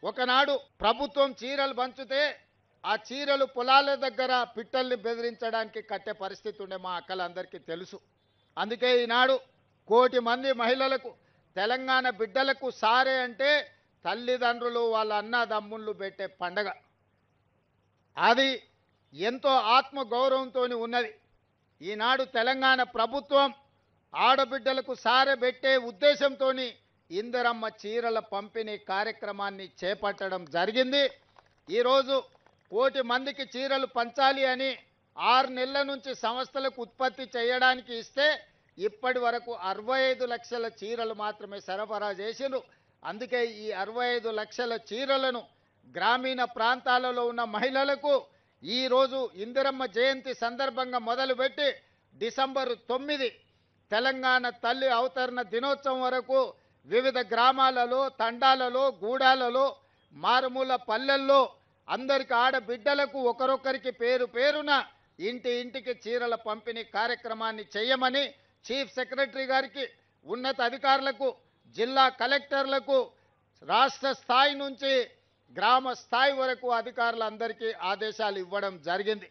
ఒకనాడు ప్రభుత్వం చీరలు పంచితే ఆ చీరలు పొలాల దగ్గర పిట్టల్ని బెదిరించడానికి కట్టే పరిస్థితి ఉండే మా అక్కలందరికీ తెలుసు. అందుకే ఈనాడు 1 కోటి మంది మహిళలకు తెలంగాణ బిడ్డలకు సారే అంటే తల్లిదండ్రులు వాళ్ళ అన్నదమ్ముళ్ళు పెట్టే పండగ. అది ఎంతో ఆత్మ గౌరవంతో ఉన్నది. ఈనాడు తెలంగాణ ప్రభుత్వం ఆడబిడ్డలకు సారె పెట్టే ఉద్దేశంతో ఇందిరమ్మ చీరల పంపిణీ కార్యక్రమాన్ని చేపట్టడం జరిగింది. ఈరోజు 1 కోటి మందికి చీరలు పంచాలి అని 6 నెలల నుంచి సంస్థలకు ఉత్పత్తి చేయడానికి ఇస్తే ఇప్పటి వరకు 65 లక్షల చీరలు మాత్రమే సరఫరా చేసిరు. అందుకే ఈ 65 లక్షల చీరలను గ్రామీణ ప్రాంతాలలో ఉన్న మహిళలకు ఈరోజు ఇందిరమ్మ జయంతి సందర్భంగా మొదలుపెట్టి డిసెంబర్ 9 తెలంగాణ తల్లి అవతరణ దినోత్సవం వరకు వివిధ గ్రామాలలో, తండాలలో, గూడాలలో, మారుమూల పల్లెల్లో అందరికి ఆడబిడ్డలకు ఒకరొకరికి పేరు పేరున ఇంటికి చీరల పంపిణీ కార్యక్రమాన్ని చేయమని చీఫ్ సెక్రటరీ గారికి, ఉన్నత అధికారులకు, జిల్లా కలెక్టర్లకు, రాష్ట్ర స్థాయి నుంచి గ్రామ స్థాయి వరకు అధికారులందరికీ ఆదేశాలు ఇవ్వడం జరిగింది.